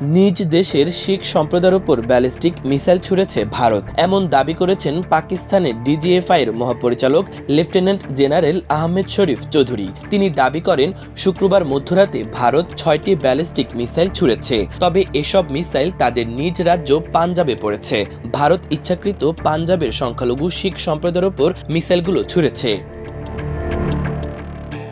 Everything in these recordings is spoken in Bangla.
নিজ দেশের শিখ সম্প্রদায়ের উপর ব্যালিস্টিক মিসাইল ছুড়েছে ভারত, এমন দাবি করেছেন পাকিস্তানের ডিজিএফআইয়ের মহাপরিচালক লেফটেন্যান্ট জেনারেল আহমেদ শরীফ চৌধুরী। তিনি দাবি করেন, শুক্রবার মধ্যরাতে ভারত 6টি ব্যালিস্টিক মিসাইল ছুড়েছে, তবে এসব মিসাইল তাদের নিজ রাজ্য পাঞ্জাবে পড়েছে। ভারত ইচ্ছাকৃত পাঞ্জাবের সংখ্যালঘু শিখ সম্প্রদায়ের উপর মিসাইলগুলো ছুড়েছে।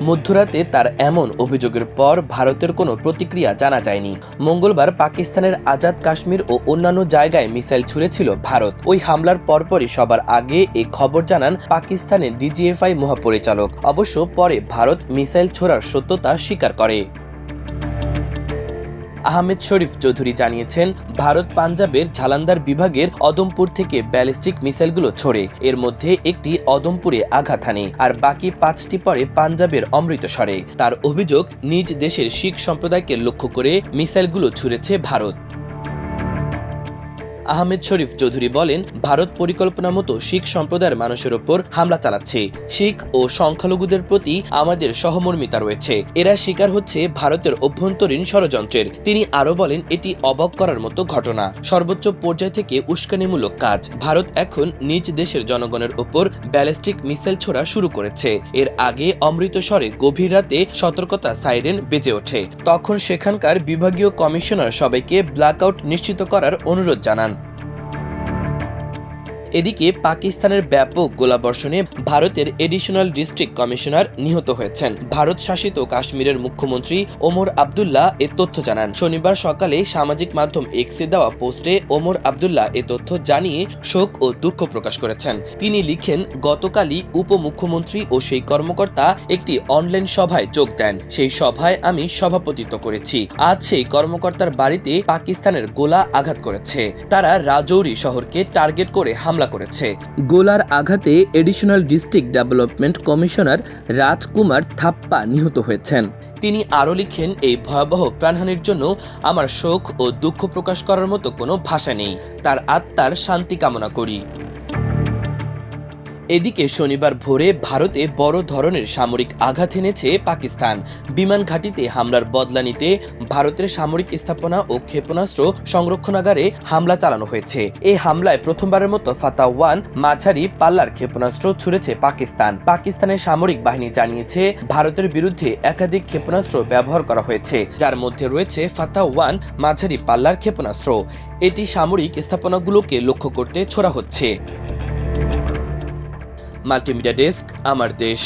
মধ্যরাতে তার এমন অভিযোগের পর ভারতের কোনো প্রতিক্রিয়া জানা যায়নি। মঙ্গলবার পাকিস্তানের আজাদ কাশ্মীর ও অন্যান্য জায়গায় মিসাইল ছুড়েছিল ভারত। ওই হামলার পরপরই সবার আগে এই খবর জানান পাকিস্তানের ডিজিএফআই মহাপরিচালক। অবশ্য পরে ভারত মিসাইল ছোড়ার সত্যতা স্বীকার করে। আহমেদ শরীফ চৌধুরী জানিয়েছেন, ভারত পাঞ্জাবের ঝালান্দার বিভাগের অদমপুর থেকে ব্যালিস্টিক মিসাইলগুলো ছোড়ে। এর মধ্যে একটি অদমপুরে আঘাত হানে, আর বাকি 5টি পরে পাঞ্জাবের অমৃতসরে। তার অভিযোগ, নিজ দেশের শিখ সম্প্রদায়কে লক্ষ্য করে মিসাইলগুলো ছুড়েছে ভারত। আহমেদ শরীফ চৌধুরী বলেন, ভারত পরিকল্পনা মতো শিখ সম্প্রদায়ের মানুষের ওপর হামলা চালাচ্ছে। শিখ ও সংখ্যালঘুদের প্রতি আমাদের সহমর্মিতা রয়েছে। এরা শিকার হচ্ছে ভারতের অভ্যন্তরীণ ষড়যন্ত্রের। তিনি আরও বলেন, এটি অবাক করার মতো ঘটনা, সর্বোচ্চ পর্যায় থেকে উস্কানিমূলক কাজ। ভারত এখন নিজ দেশের জনগণের ওপর ব্যালিস্টিক মিসাইল ছোড়া শুরু করেছে। এর আগে অমৃতসরে গভীর রাতে সতর্কতা সাইরেন বেজে ওঠে। তখন সেখানকার বিভাগীয় কমিশনার সবাইকে ব্ল্যাকআউট নিশ্চিত করার অনুরোধ জানান। এদিকে পাকিস্তানের ব্যাপক গোলাবর্ষণে ভারতের এডিশনাল ডিস্ট্রিক্ট কমিশনার নিহত হয়েছেন। ভারত শাসিত কাশ্মীরের মুখ্যমন্ত্রী ওমর আবদুল্লাহ এ তথ্য জানান। শনিবার সকালে সামাজিক মাধ্যম এক্সে দেওয়া পোস্টে ওমর আবদুল্লাহ এ তথ্য জানিয়ে শোক ও দুঃখ প্রকাশ করেছেন। তিনি লিখেন, গতকালই উপমুখ্যমন্ত্রী ও সেই কর্মকর্তা একটি অনলাইন সভায় যোগ দেন। সেই সভায় আমি সভাপতিত্ব করেছি। আজ সেই কর্মকর্তার বাড়িতে পাকিস্তানের গোলা আঘাত করেছে। তারা রাজৌরি শহরকে টার্গেট করে হামলা করেছে। গোলার আঘাতে এডিশনাল ডিস্ট্রিক্ট ডেভেলপমেন্ট কমিশনার রাজকুমার থাপ্পা নিহত হয়েছেন। তিনি আরও লিখেন, এই ভয়াবহ প্রাণহানির জন্য আমার শোক ও দুঃখ প্রকাশ করার মতো কোনো ভাষা নেই। তার আত্মার শান্তি কামনা করি। এদিকে শনিবার ভোরে ভারতে বড় ধরনের সামরিক আঘাত এনেছে পাকিস্তান। বিমান ঘাঁটিতে হামলার বদলা নিতে ভারতের সামরিক স্থাপনা ও ক্ষেপণাস্ত্র সংরক্ষণাগারে হামলা চালানো হয়েছে। এই হামলায় প্রথমবারের মতো ফাতা-1 মাঝারি পাল্লার ক্ষেপণাস্ত্র ছুড়েছে পাকিস্তান। পাকিস্তানের সামরিক বাহিনী জানিয়েছে, ভারতের বিরুদ্ধে একাধিক ক্ষেপণাস্ত্র ব্যবহার করা হয়েছে, যার মধ্যে রয়েছে ফাতা-1 মাঝারি পাল্লার ক্ষেপণাস্ত্র। এটি সামরিক স্থাপনাগুলোকে লক্ষ্য করতে ছোড়া হচ্ছে। মাল্টিমিডিয়া ডেস্ক, আমার দেশ।